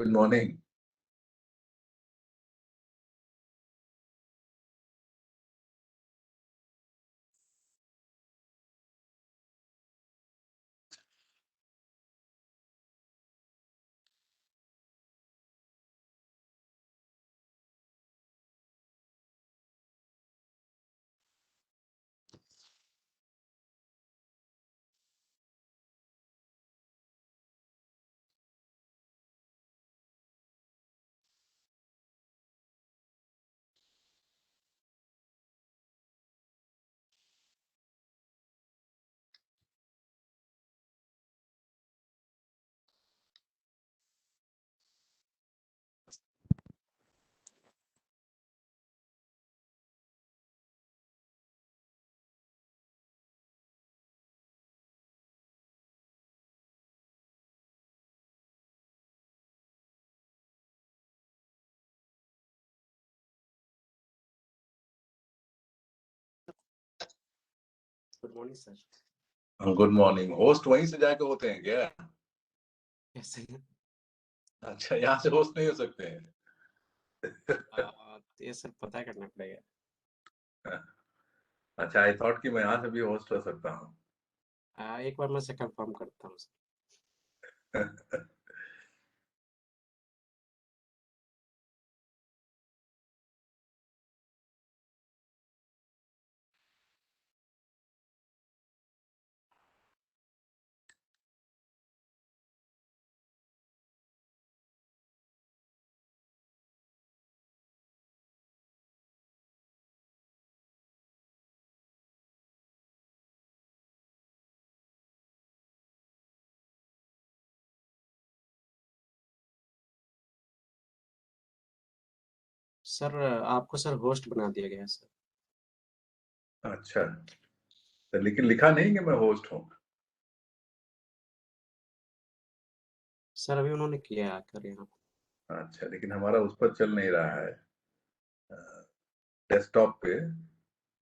Good morning. Good morning sir. Good morning. Host वहीं से जाके होते हैं क्या? कैसे हैं? अच्छा, यहाँ से होस्ट नहीं हो सकते हैं? ये सर पता करना पड़ेगा। अच्छा, आई थॉट कि मैं यहाँ से भी होस्ट हो सकता हूँ। एक बार मैं से कंफर्म करता हूँ सर। सर आपको सर होस्ट बना दिया गया है सर। अच्छा, तो लेकिन लिखा नहीं कि मैं होस्ट हूँ। सर अभी उन्होंने किया है आकर यहाँ। अच्छा, लेकिन हमारा उस पर चल नहीं रहा है, डेस्कटॉप पे।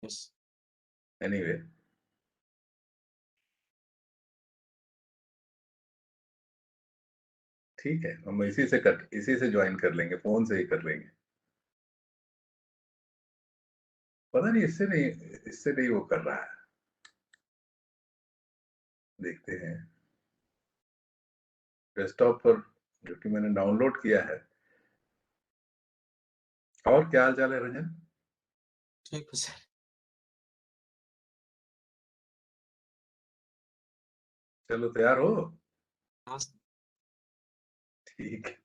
यस। एनीवे, ठीक है, हम इसी से ज्वाइन कर लेंगे, फोन से ही कर लेंगे। पता नहीं, इससे नहीं वो कर रहा है। देखते हैं डेस्कटॉप पर, जो कि मैंने डाउनलोड किया है। और क्या हाल चाल है रंजन? ठीक है सर। चलो, तैयार हो? हाँ सर। ठीक है।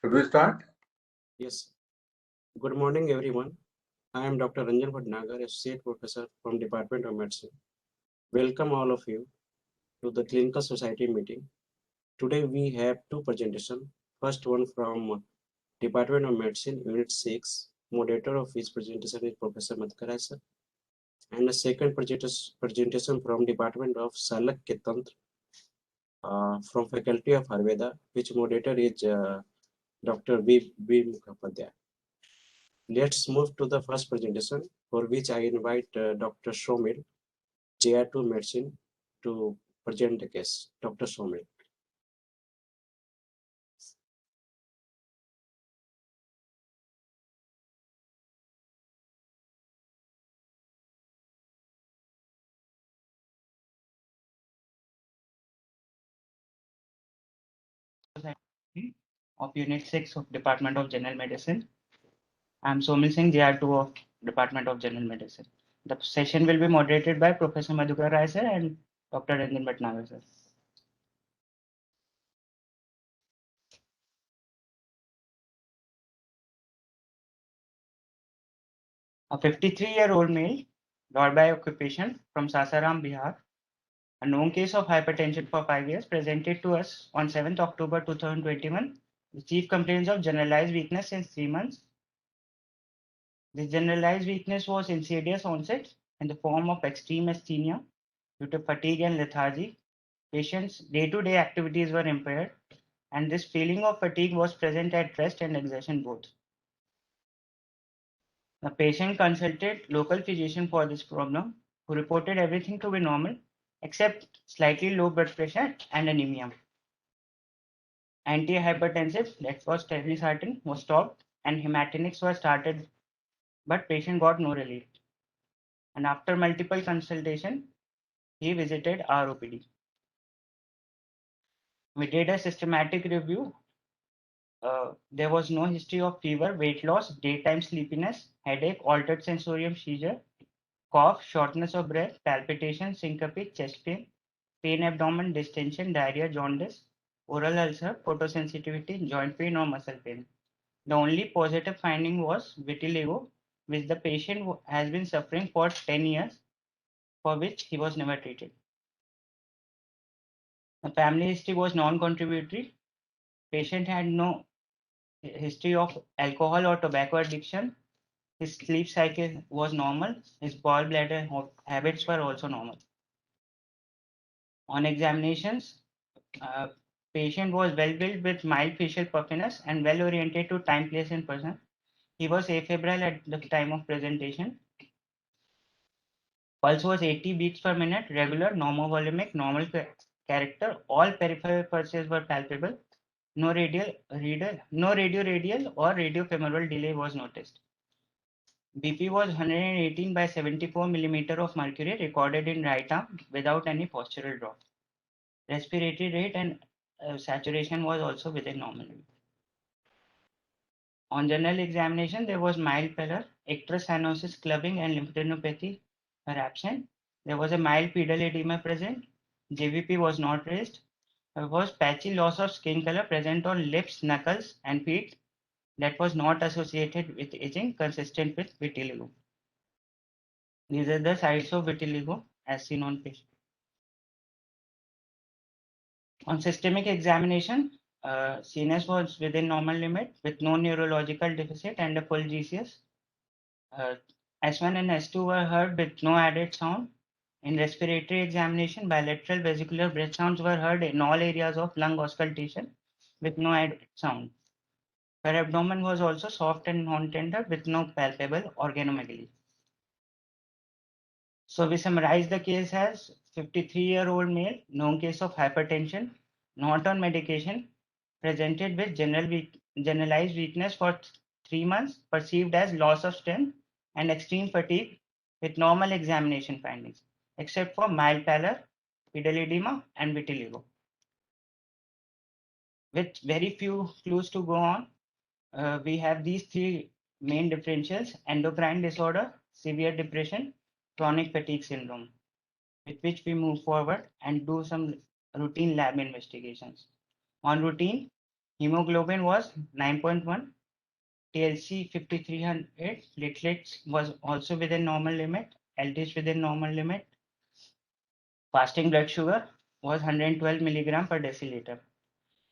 Should we start? Yes. Good morning, everyone. I am Dr. Ranjan Bhatnagar, Associate Professor from Department of Medicine. Welcome all of you to the Clinical Society meeting. Today we have two presentations. First one from Department of Medicine, Unit 6. Moderator of which presentation is Professor Madhkar sir. And the second presentation from Department of Salakya Tantra from Faculty of Ayurveda, which moderator is Dr. V. Mukhopadhyay. Let's move to the first presentation, for which I invite Dr. Somil, JR2 Medicine, to present the case. Dr. Somil. Of Unit 6 of Department of General Medicine. I am Somil Singh, JR2 of Department of General Medicine. The session will be moderated by Professor Madhukar Rai sir and Dr. Ranjan Bhatnagar sir. A 53-year-old male, lord by occupation from Sasaram, Bihar, a known case of hypertension for 5 years, presented to us on 7th October 2021 with chief complaints of generalized weakness since 3 months. This generalized weakness was insidious onset in the form of extreme asthenia due to fatigue and lethargy. Patient's day-to-day activities were impaired, and this feeling of fatigue was present at rest and exertion both. The patient consulted local physician for this problem, who reported everything to be normal except slightly low blood pressure and anemia. Antihypertensive, that was telmisartan, was stopped and hematinics were started, but patient got no relief. And after multiple consultation, he visited ROPD. We did a systematic review. There was no history of fever, weight loss, daytime sleepiness, headache, altered sensorium seizure, cough, shortness of breath, palpitation, syncope, chest pain, pain abdomen, distension, diarrhea, jaundice, oral ulcer, photosensitivity, joint pain or muscle pain. The only positive finding was vitiligo, which the patient has been suffering for 10 years, for which he was never treated. The family history was non-contributory. Patient had no history of alcohol or tobacco addiction. His sleep cycle was normal. His gallbladder habits were also normal. On examinations, patient was well-built with mild facial puffiness and well-oriented to time, place, and person. He was afebrile at the time of presentation. Pulse was 80 beats per minute, regular, normovolumic, normal character. All peripheral pulses were palpable. No radio radial or radiofemoral delay was noticed. BP was 118 by 74 millimeter of mercury recorded in right arm without any postural drop. Respiratory rate and saturation was also within normal. On general examination, there was mild pallor, icterus cyanosis, clubbing, and lymphadenopathy were absent. There was a mild pedal edema present. JVP was not raised. There was patchy loss of skin color present on lips, knuckles, and feet that was not associated with aging, consistent with vitiligo. These are the sites of vitiligo as seen on patient. On systemic examination, CNS was within normal limit with no neurological deficit and a full GCS. S1 and S2 were heard with no added sound. In respiratory examination, bilateral vesicular breath sounds were heard in all areas of lung auscultation with no added sound. Her abdomen was also soft and non-tender with no palpable organomegaly. So we summarize the case as 53-year-old male, known case of hypertension, not on medication, presented with generalized weakness for 3 months, perceived as loss of strength and extreme fatigue with normal examination findings, except for mild pallor, pedal edema, and vitiligo. With very few clues to go on, we have these three main differentials: endocrine disorder, severe depression, chronic fatigue syndrome, with which we move forward and do some routine lab investigations. On routine, Hemoglobin was 9.1, TLC 5300, platelets was also within normal limit, LDH within normal limit. Fasting blood sugar was 112 milligram per deciliter.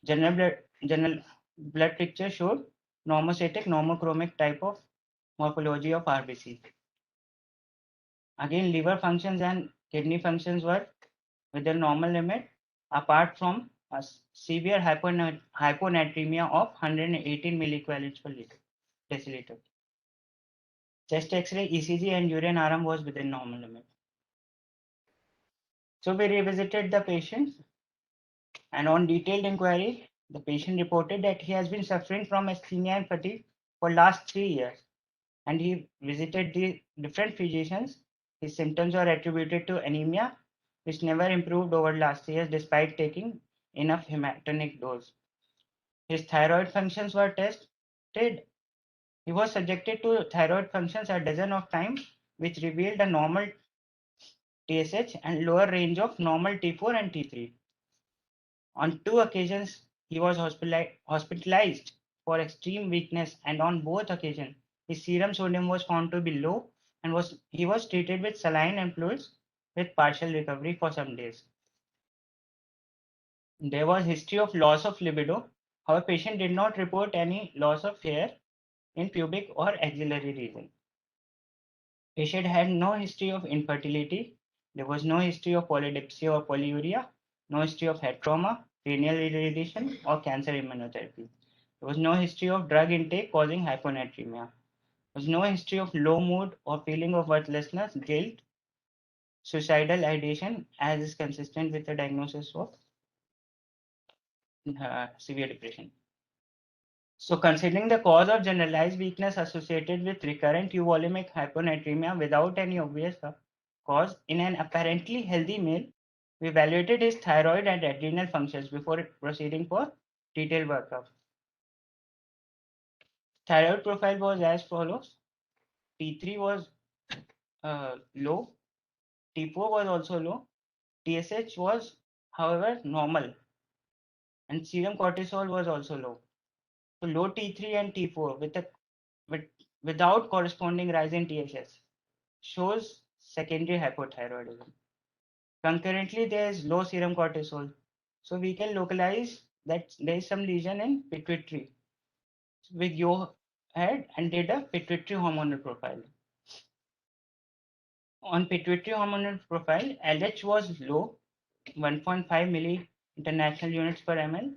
General blood picture showed normostatic, normochromic type of morphology of RBC. Again, liver functions and kidney functions were within normal limit, apart from a severe hyponatremia of 118 milliequivalents per deciliter. Chest X-ray, ECG, and urine RM was within normal limit. So we revisited the patient, and on detailed inquiry, the patient reported that he has been suffering from asthenia and fatigue for last 3 years, and he visited the different physicians. His symptoms are attributed to anemia, which never improved over last years despite taking enough hematinic dose. His thyroid functions were tested. He was subjected to thyroid functions a dozen of times, which revealed a normal TSH and lower range of normal T4 and T3. On 2 occasions, he was hospitalized for extreme weakness, and on both occasions, his serum sodium was found to be low, and he was treated with saline and fluids with partial recovery for some days. There was history of loss of libido. However, patient did not report any loss of hair in pubic or axillary region. Patient had no history of infertility. There was no history of polydipsia or polyuria, no history of head trauma, cranial irradiation, or cancer immunotherapy. There was no history of drug intake causing hyponatremia. There was no history of low mood or feeling of worthlessness, guilt, suicidal ideation, as is consistent with the diagnosis of severe depression. So considering the cause of generalized weakness associated with recurrent euvolemic hyponatremia without any obvious cause in an apparently healthy male, we evaluated his thyroid and adrenal functions before proceeding for detailed workup. Thyroid profile was as follows. T3 was low, T4 was also low, TSH was however normal, and serum cortisol was also low. So low T3 and T4 without corresponding rise in TSH shows secondary hypothyroidism. Concurrently, there is low serum cortisol. So we can localize that there is some lesion in pituitary with your head and did a pituitary hormonal profile. On pituitary hormonal profile, LH was low, 1.5 milli international units per ml.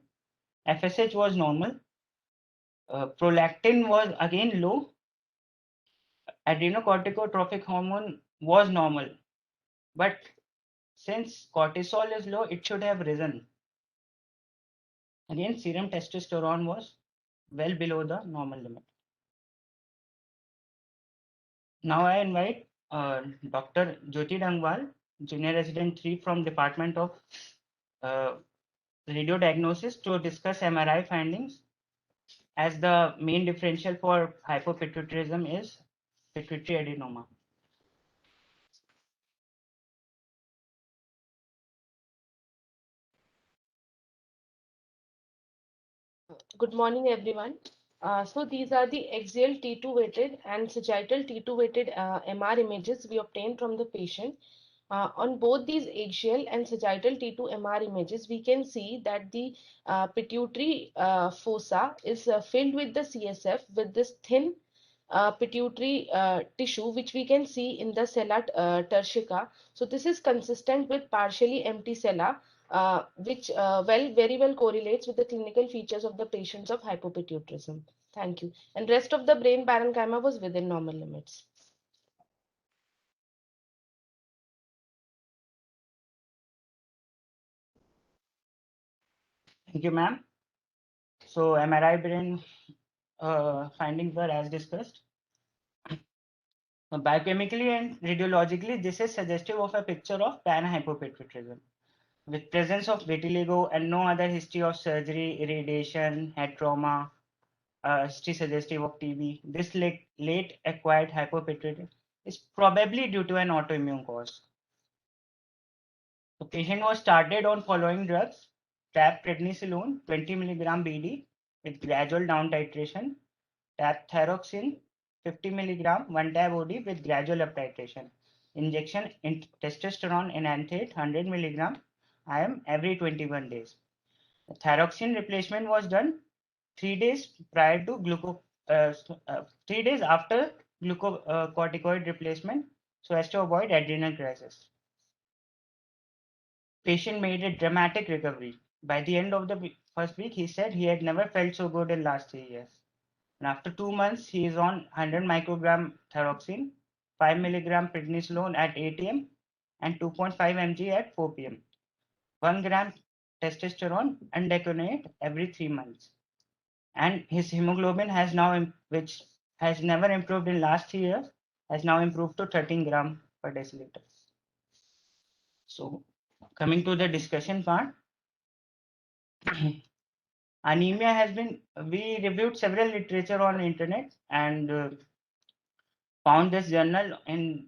FSH was normal. Prolactin was again low. Adrenocorticotropic hormone was normal, but since cortisol is low, it should have risen. Again, serum testosterone was well below the normal limit. Now I invite Dr. Jyoti Dangwal, Junior Resident 3 from Department of Radio Diagnosis to discuss MRI findings, as the main differential for hypopituitarism is pituitary adenoma. Good morning, everyone. So these are the axial T2 weighted and sagittal T2 weighted MR images we obtained from the patient. On both these axial and sagittal T2 MR images, we can see that the pituitary fossa is filled with the CSF with this thin pituitary tissue, which we can see in the sella turcica. So this is consistent with partially empty sella, which very well correlates with the clinical features of the patients of hypopituitarism. Thank you. And rest of the brain parenchyma was within normal limits. Thank you, ma'am. So MRI brain findings were as discussed. Biochemically and radiologically, this is suggestive of a picture of panhypopituitarism with presence of vitiligo and no other history of surgery, irradiation, head trauma, history suggestive of TB. This late acquired hypopituitarism is probably due to an autoimmune cause. The patient was started on following drugs: trab prednisolone 20 mg BD with gradual down titration. Thyroxine 50 milligram, 1 tab OD with gradual up titration. Injection in testosterone enanthate 100 milligram IM every 21 days. The thyroxine replacement was done 3 days prior to 3 days after glucocorticoid replacement so as to avoid adrenal crisis. Patient made a dramatic recovery. By the end of the first week, he said he had never felt so good in last 3 years. And after 2 months, he is on 100 microgram thyroxine, 5 milligram prednisolone at 8 a.m. and 2.5 mg at 4 p.m. 1 gram testosterone undeconate every 3 months. And his hemoglobin has now, which has never improved in last 3 years, has now improved to 13 gram per deciliter. So coming to the discussion part, anemia has been, we reviewed several literature on internet and found this journal in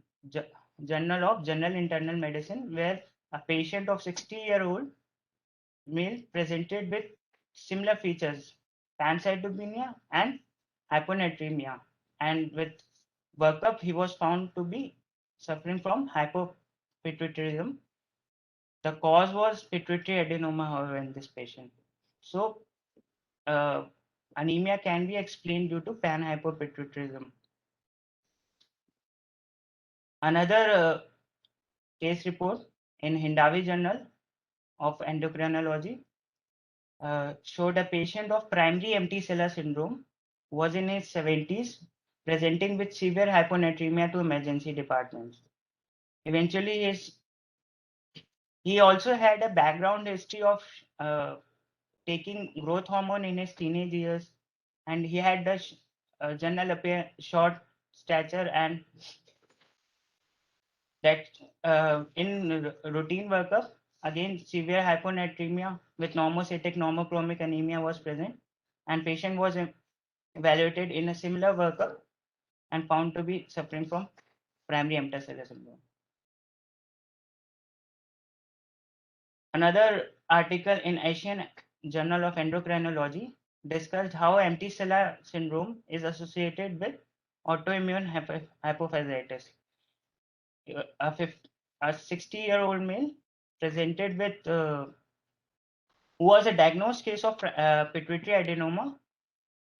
Journal of General Internal Medicine, where a patient of 60-year-old male presented with similar features, pancytopenia and hyponatremia, and with workup he was found to be suffering from hypopituitarism. The cause was pituitary adenoma, however, in this patient. So anemia can be explained due to panhypopituitarism. Another case report in Hindawi Journal of Endocrinology showed a patient of primary empty cellular syndrome who was in his 70s, presenting with severe hyponatremia to emergency departments. Eventually, he also had a background history of taking growth hormone in his teenage years, and he had the general short stature, and that in routine workup, again severe hyponatremia with normocytic normochromic anemia was present, and patient was evaluated in a similar workup and found to be suffering from primary empty cellular syndrome. Another article in Asian Journal of Endocrinology discussed how empty cellular syndrome is associated with autoimmune hypophysitis. A 60-year-old male presented with who was a diagnosed case of pituitary adenoma,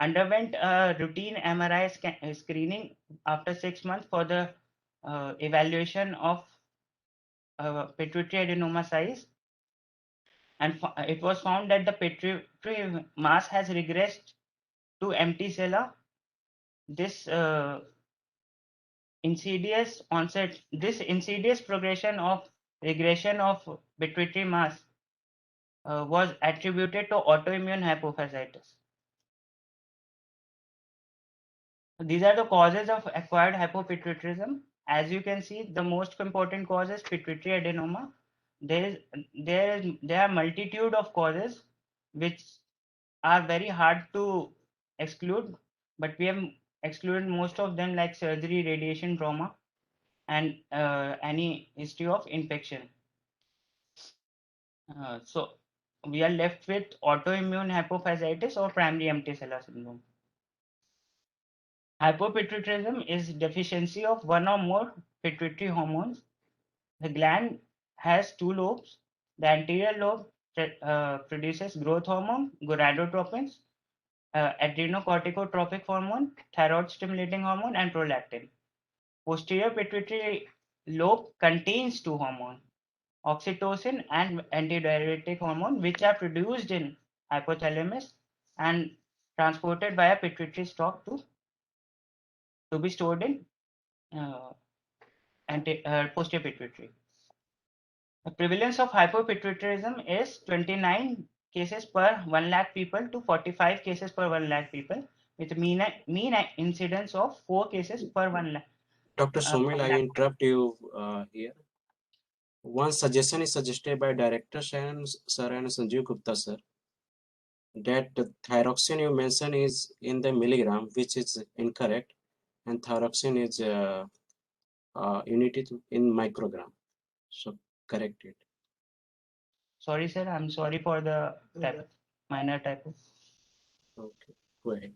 underwent a routine MRI screening after 6 months for the evaluation of pituitary adenoma size, and it was found that the pituitary mass has regressed to empty cellular. This insidious progression of regression of pituitary mass was attributed to autoimmune hypophysitis. These are the causes of acquired hypopituitarism. As you can see, the most important cause is pituitary adenoma. There are multitude of causes which are very hard to exclude, but we have excluded most of them, like surgery, radiation, trauma, and any history of infection. So we are left with autoimmune hypophysitis or primary empty cellular syndrome. Hypopituitarism is deficiency of one or more pituitary hormones. The gland has 2 lobes. The anterior lobe produces growth hormone, gonadotropins, adrenocorticotropic hormone, thyroid stimulating hormone, and prolactin. Posterior pituitary lobe contains 2 hormones, oxytocin and antidiuretic hormone, which are produced in hypothalamus and transported via pituitary stalk to be stored in posterior pituitary. The prevalence of hypopituitarism is 29 cases per 1 lakh people to 45 cases per 1 lakh people, with a mean incidence of 4 cases per 1 lakh. Dr. Somil, I interrupt you here. One suggestion is suggested by Director Sir and Sanjeev Gupta sir, that the thyroxine you mentioned is in the milligram, which is incorrect, and thyroxine is unit in microgram. So correct it. Sorry, sir. I'm sorry for the minor typo. Okay, go ahead.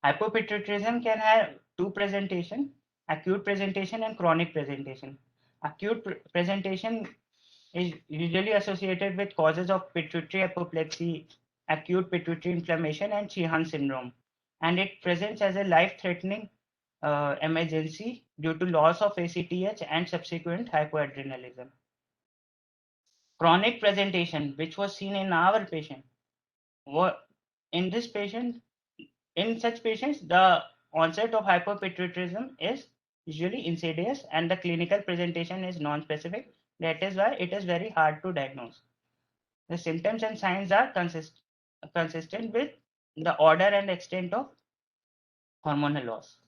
Hypopituitarism can have two presentation, acute presentation and chronic presentation. Acute presentation is usually associated with causes of pituitary apoplexy, acute pituitary inflammation, and Sheehan syndrome. And it presents as a life-threatening emergency due to loss of ACTH and subsequent hypoadrenalism. Chronic presentation, which was seen in our patient, in this patient, in such patients, the onset of hypopituitarism is usually insidious and the clinical presentation is non-specific. That is why it is very hard to diagnose. The symptoms and signs are consistent with the order and extent of hormonal loss.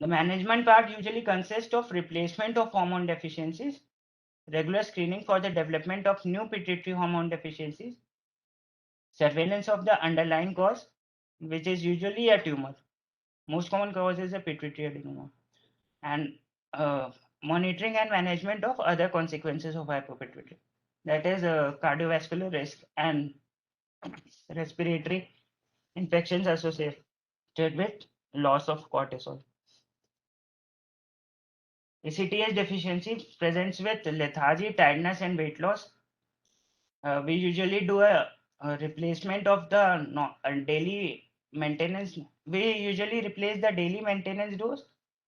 The management part usually consists of replacement of hormone deficiencies, regular screening for the development of new pituitary hormone deficiencies, surveillance of the underlying cause, which is usually a tumor. Most common cause is a pituitary adenoma, and monitoring and management of other consequences of hypopituitary. That is cardiovascular risk and respiratory infections associated with loss of cortisol. ACTH deficiency presents with lethargy, tiredness, and weight loss. We usually do a replacement of the daily maintenance. We usually replace the daily maintenance dose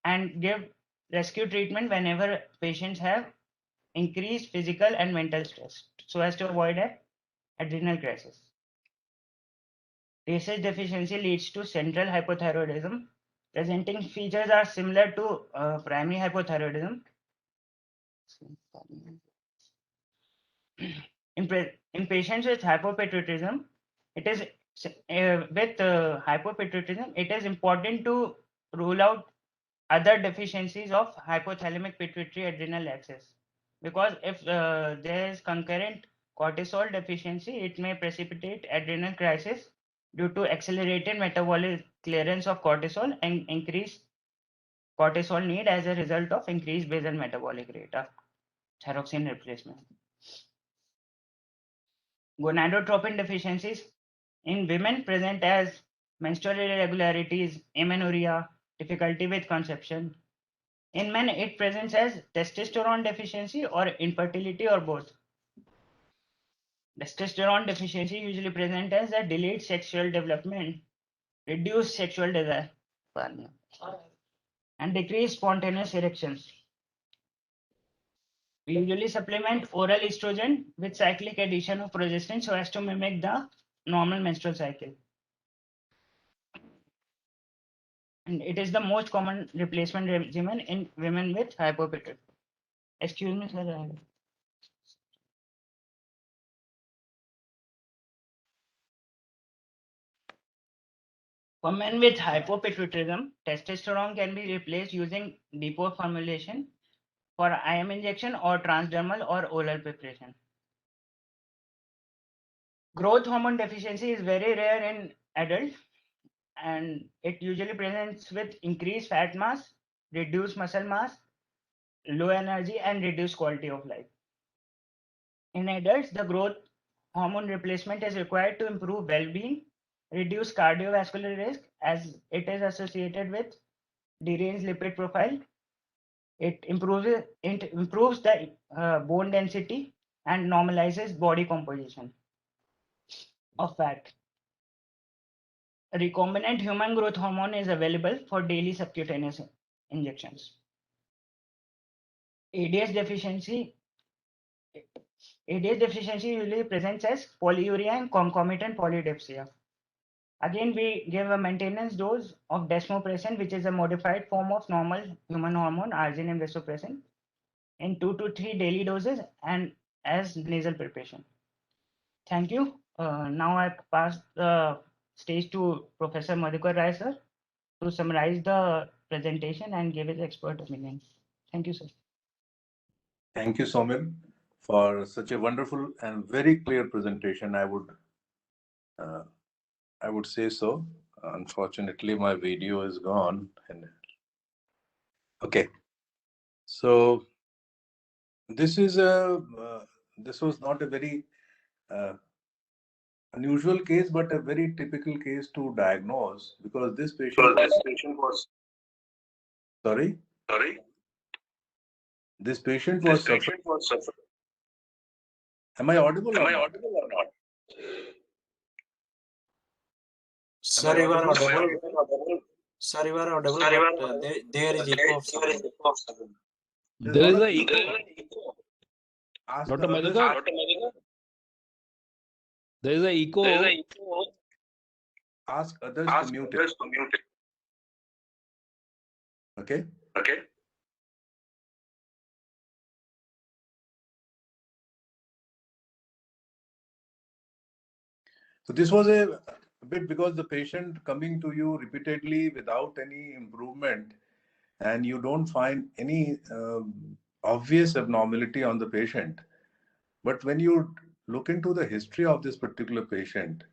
and give rescue treatment whenever patients have increased physical and mental stress so as to avoid an adrenal crisis. TSH deficiency leads to central hypothyroidism. Presenting features are similar to primary hypothyroidism. In patients with hypopituitarism, it is hypopituitarism, it is important to rule out other deficiencies of hypothalamic pituitary adrenal axis, because if there is concurrent cortisol deficiency, it may precipitate adrenal crisis due to accelerated metabolic clearance of cortisol and increased cortisol need as a result of increased basal metabolic rate of thyroxine replacement. Gonadotropin deficiencies in women present as menstrual irregularities, amenorrhea, difficulty with conception. In men, it presents as testosterone deficiency or infertility or both. Testosterone deficiency usually present as a delayed sexual development, reduced sexual desire, and decreased spontaneous erections. We usually supplement oral estrogen with cyclic addition of progesterone so as to mimic the normal menstrual cycle. And it is the most common replacement regimen in women with hypopituitary. Excuse me, sir. For men with hypopituitarism, testosterone can be replaced using depot formulation for IM injection or transdermal or oral preparation. Growth hormone deficiency is very rare in adults, and it usually presents with increased fat mass, reduced muscle mass, low energy, and reduced quality of life. In adults, the growth hormone replacement is required to improve well-being, reduce cardiovascular risk as it is associated with deranged lipid profile. It improves the bone density and normalizes body composition of fat. Recombinant human growth hormone is available for daily subcutaneous injections. ADH deficiency usually presents as polyuria and concomitant polydipsia. Again, we give a maintenance dose of desmopressin, which is a modified form of normal human hormone, arginine vasopressin, in 2 to 3 daily doses and as nasal preparation. Thank you. Now I pass the stage to Professor Madhukar Rai, sir, to summarize the presentation and give his expert opinion. Thank you, sir. Thank you, Somil, for such a wonderful and very clear presentation. I would say so. Unfortunately, my video is gone. Okay, so this was not a very unusual case, but a very typical case to diagnose, because this patient was, sorry, this patient was suffering. Am I audible or not? Sir, you are audible. Sir, you are audible, but there is echo of sound. There is a echo. Ask Dr. others- Madhukar? There is a echo. Ask others to mute it. Okay. So this was a bit because the patient coming to you repeatedly without any improvement, and you don't find any obvious abnormality on the patient. But when you look into the history of this particular patient,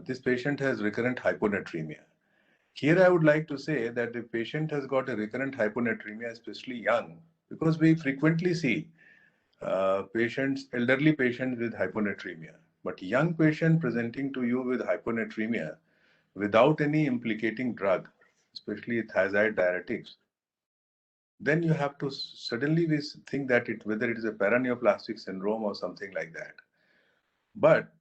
this patient has recurrent hyponatremia. Here I would like to say that the patient has got a recurrent hyponatremia, especially young, because we frequently see elderly patients with hyponatremia. But young patient presenting to you with hyponatremia without any implicating drug, especially thiazide diuretics, then you have to suddenly think that whether it is a paraneoplastic syndrome or something like that. But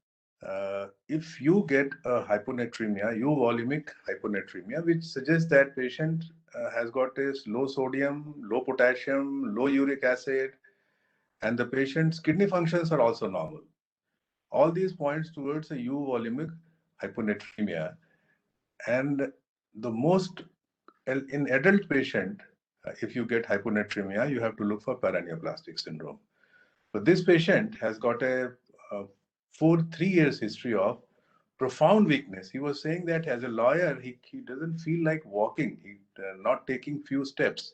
if you get a hyponatremia, euvolemic hyponatremia, which suggests that patient has got a low sodium, low potassium, low uric acid, and the patient's kidney functions are also normal. All these points towards a euvolemic hyponatremia. And the most, in adult patient, if you get hyponatremia, you have to look for paraneoplastic syndrome. But this patient has got a 3 years history of profound weakness. He was saying that as a lawyer, he doesn't feel like walking, he not taking few steps.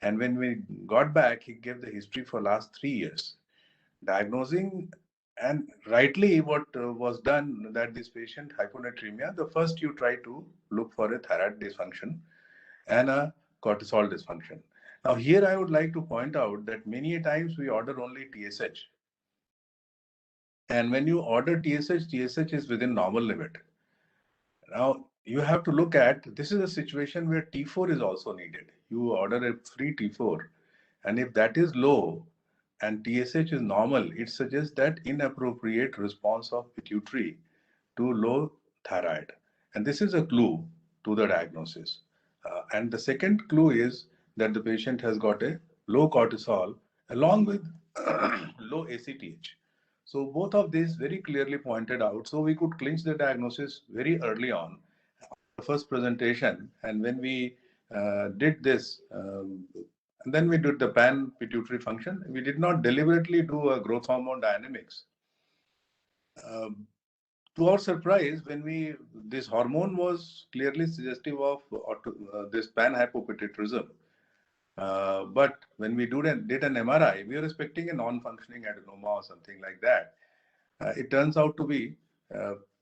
And when we got back, he gave the history for last 3 years. Diagnosing, and rightly what was done, that this patient hyponatremia, the first you try to look for a thyroid dysfunction and a cortisol dysfunction. Now here I would like to point out that many times we order only TSH. And when you order TSH is within normal limit. Now you have to look at, this is a situation where T4 is also needed. You order a free T4, and if that is low and TSH is normal, it suggests that inappropriate response of pituitary to low thyroid. And this is a clue to the diagnosis. And the second clue is that the patient has got a low cortisol along with low ACTH. So both of these very clearly pointed out. So we could clinch the diagnosis very early on. The first presentation, and when we did this, and then we did the pan pituitary function. We did not deliberately do a growth hormone dynamics. To our surprise, when this hormone was clearly suggestive of this panhypopituitarism. But when we did an MRI, we were expecting a non-functioning adenoma or something like that. It turns out to be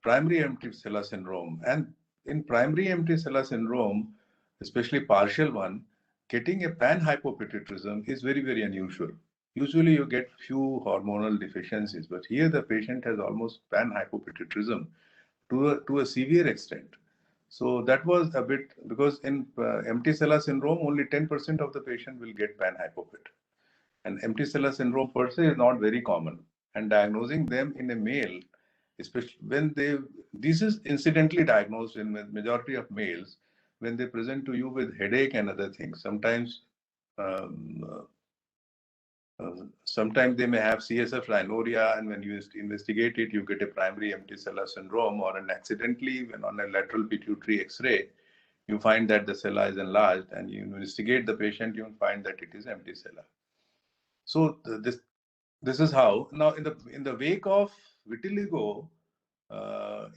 primary empty cellular syndrome. And in primary empty cellular syndrome, especially partial one, getting a panhypopituitarism is very, very unusual. Usually you get few hormonal deficiencies, but here the patient has almost panhypopituitarism to a severe extent. So that was a bit, because in empty cellular syndrome, only 10% of the patient will get panhypopit. And empty cellular syndrome per se is not very common. And diagnosing them in a male, especially when this is incidentally diagnosed in majority of males, when they present to you with headache and other things. Sometimes they may have CSF rhinorrhea, and when you investigate it, you get a primary empty cellular syndrome, or accidentally, when on a lateral pituitary X-ray, you find that the cella is enlarged, and you investigate the patient, you find that it is empty cellular. So this is how. Now, in the wake of vitiligo,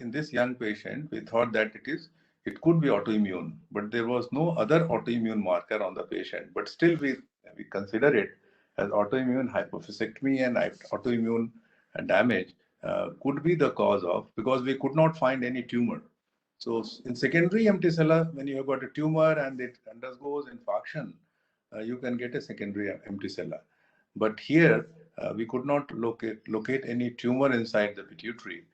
in this young patient, we thought that it could be autoimmune, but there was no other autoimmune marker on the patient. But still, we consider it as autoimmune hypophysectomy, and autoimmune damage could be the cause of, because we could not find any tumor. So in secondary empty cellular, when you have got a tumor and it undergoes infarction, you can get a secondary empty cellular. But here, we could not locate any tumor inside the pituitary.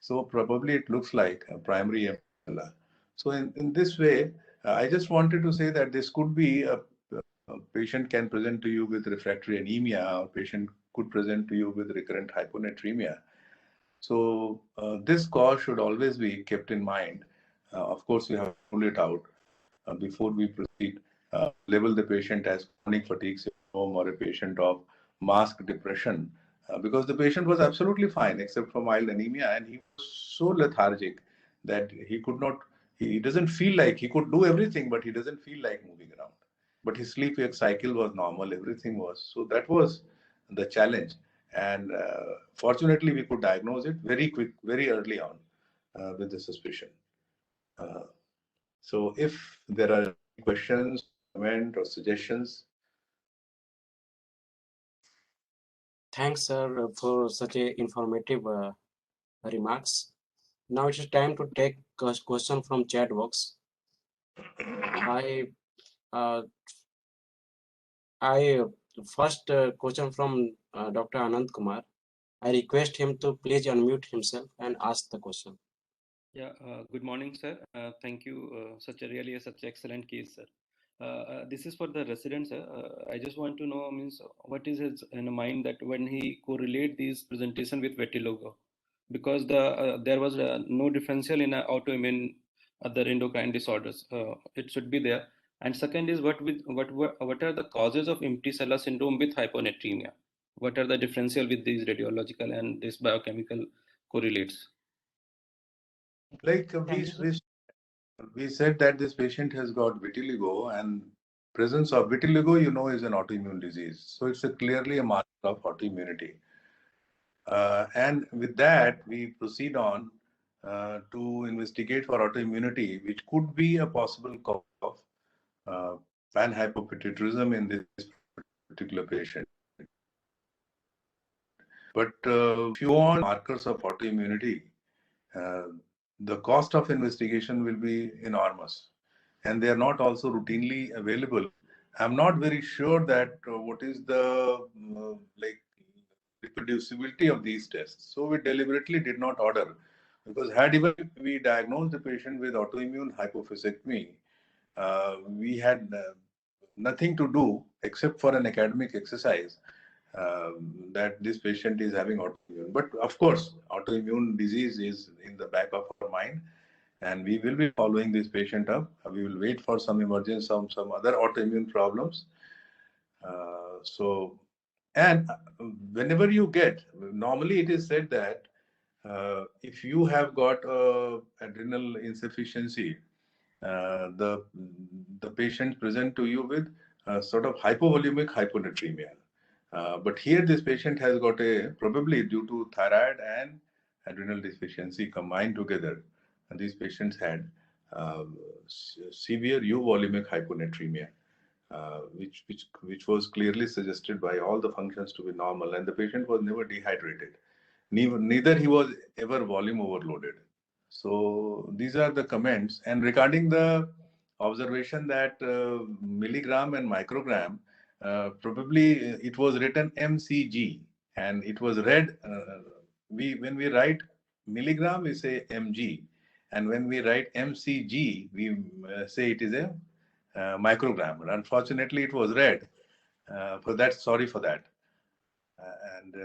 So probably it looks like a primary MLR. So in this way, I just wanted to say that this could be a patient can present to you with refractory anemia, or patient could present to you with recurrent hyponatremia. So this cause should always be kept in mind. Of course, we have to rule it out before we proceed. Label the patient as chronic fatigue syndrome or a patient of masked depression, because the patient was absolutely fine except for mild anemia, and he was so lethargic that he could not. He doesn't feel like he could do everything, but he doesn't feel like moving around. But his sleep wake cycle was normal. Everything was so. That was the challenge. And fortunately, we could diagnose it very quick, very early on with the suspicion. So if there are questions, comments, or suggestions. Thanks, sir, for such a informative remarks. Now it is time to take a question from chat box. First question from Dr. Anand Kumar. I request him to please unmute himself and ask the question. Yeah, good morning, sir. Thank you. Such excellent case, sir. This is for the resident, sir. I just want to know, means, what is his in mind that when he correlate these presentation with vitiligo, because there was no differential in autoimmune other endocrine disorders. It should be there. And second is what are the causes of empty cellular syndrome with hyponatremia? What are the differential with these radiological and this biochemical correlates? Like we said that this patient has got vitiligo, and presence of vitiligo, is an autoimmune disease. So it's clearly a marker of autoimmunity. And with that, we proceed on to investigate for autoimmunity, which could be a possible cause of panhypopituitarism in this particular patient. But if you want markers of autoimmunity, the cost of investigation will be enormous, and they are not also routinely available. I'm not very sure that what is the reproducibility of these tests. So we deliberately did not order, because had even we diagnosed the patient with autoimmune hypophysectomy, we had nothing to do except for an academic exercise that this patient is having autoimmune. But of course, autoimmune disease is in the back of our mind, and we will be following this patient up. We will wait for some emergence of some other autoimmune problems. And whenever you get, normally it is said that if you have got adrenal insufficiency, the patient present to you with sort of hypovolemic hyponatremia. But here this patient has got probably due to thyroid and adrenal deficiency combined together, and these patients had severe euvolemic hyponatremia, which was clearly suggested by all the functions to be normal, and the patient was never dehydrated. Neither he was ever volume overloaded. So these are the comments. And regarding the observation that milligram and microgram, probably it was written mcg, and it was read. When we write milligram, we say mg, and when we write mcg, we say it is a microgram. But unfortunately, it was read. For that, sorry for that. And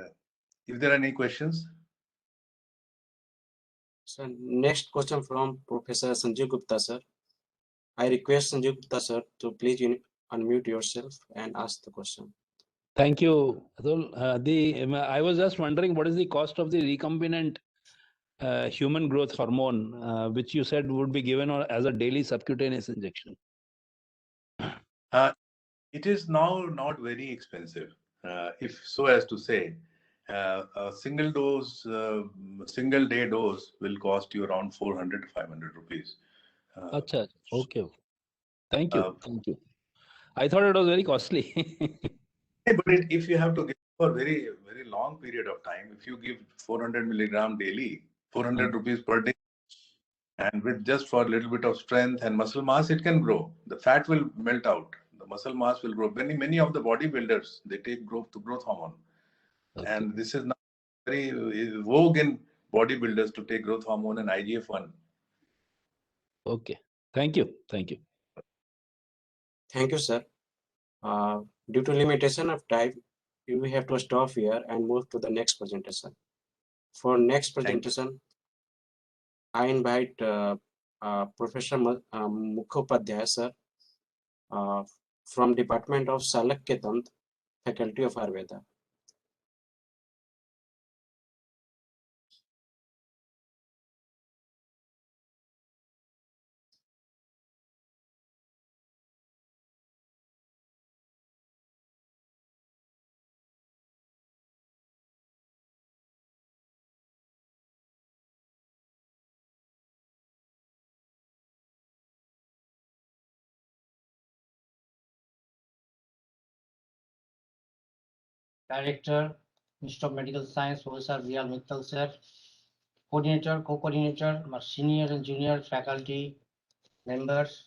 if there are any questions. So next question from Professor Sanjeev Gupta, sir. I request Sanjeev Gupta, sir, to please unmute yourself and ask the question. Thank you, Atul. I was just wondering, what is the cost of the recombinant human growth hormone, which you said would be given as a daily subcutaneous injection? It is now not very expensive, if so as to say. A single dose, single day dose will cost you around 400 to 500 rupees. Achha, okay. Thank you. Thank you. I thought it was very costly. But if you have to give for very, very long period of time, if you give 400 milligram daily, 400 rupees per day, and with just for a little bit of strength and muscle mass, it can grow. The fat will melt out. The muscle mass will grow. Many of the bodybuilders, they take growth hormone. Okay. And this is now very vogue in bodybuilders to take growth hormone and IGF-1. Okay. Thank you. Thank you. Thank you, sir. Due to limitation of time, we have to stop here and move to the next presentation. For next Thank you. presentation, I invite Professor Mukhopadhyay, sir, from Department of Salakya Tantra, Faculty of Ayurveda. Director, Institute of Medical Science, Professor V.R. Mittal, sir. Coordinator, co-coordinator, my senior and junior faculty members,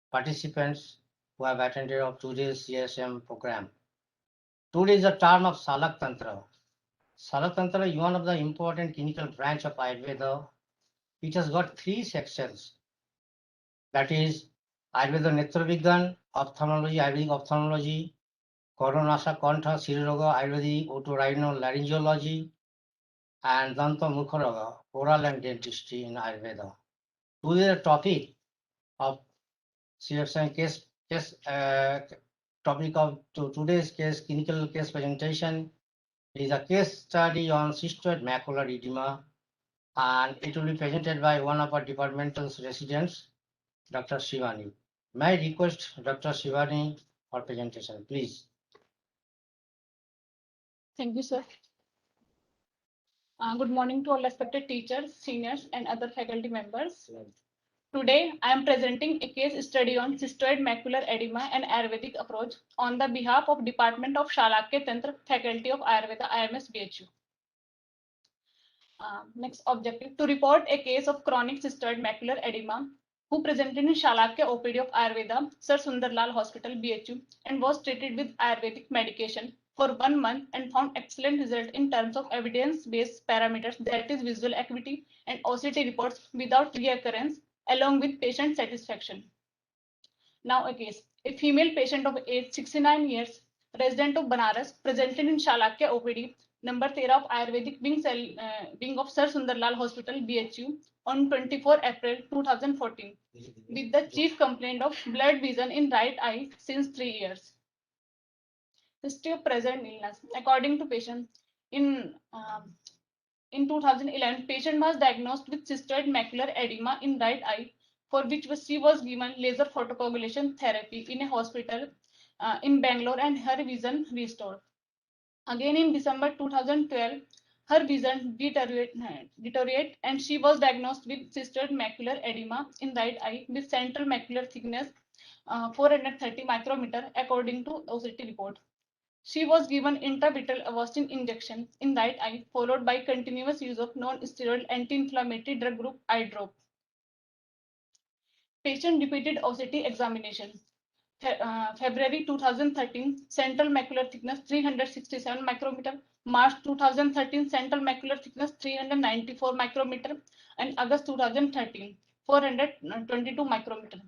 participants who have attended of today's CSM program. Today is the term of Salak Tantra. Salak Tantra is one of the important clinical branch of Ayurveda, which has got three sections. That is Ayurveda Netra ophthalmology, Ayurvedic ophthalmology, Koronasa Kontha Siriroga, Ayurvedic otorhinolaryngology, and Danta Mukharoga, oral and dentistry in Ayurveda. Today the topic of CSM topic of today's clinical case presentation is a case study on cystoid macular edema, and it will be presented by one of our departmental residents, Dr. Shivani. May I request Dr. Shivani for presentation, please. Thank you, sir. Good morning to all respected teachers, seniors, and other faculty members. Today, I am presenting a case study on cystoid macular edema and Ayurvedic approach on the behalf of Department of Shalakya Tantra, Faculty of Ayurveda, IMS BHU. Next objective, to report a case of chronic cystoid macular edema who presented in Shalakya OPD of Ayurveda, Sir Sundarlal Hospital, BHU, and was treated with Ayurvedic medication for 1 month and found excellent result in terms of evidence-based parameters, that is visual acuity and OCT reports without reoccurrence, along with patient satisfaction. Now a case, a female patient of age 69 years, resident of Banaras, presented in Shalakya OPD, number 13 of Ayurvedic wing of Sir Sundarlal Hospital, BHU, on 24 April 2014, with the chief complaint of blurred vision in right eye since 3 years. History of present illness. According to patient, in 2011, patient was diagnosed with cystoid macular edema in right eye, for which she was given laser photocoagulation therapy in a hospital in Bangalore, and her vision restored. Again in December 2012, her vision deteriorate and she was diagnosed with cystoid macular edema in right eye with central macular thickness 430 micrometer according to OCT report. She was given intravitreal Avastin injection in right eye, followed by continuous use of non-steroidal anti-inflammatory drug group eye drop. Patient repeated OCT examination. February 2013, central macular thickness 367 micrometer. March 2013, central macular thickness 394 micrometer. And August 2013, 422 micrometer.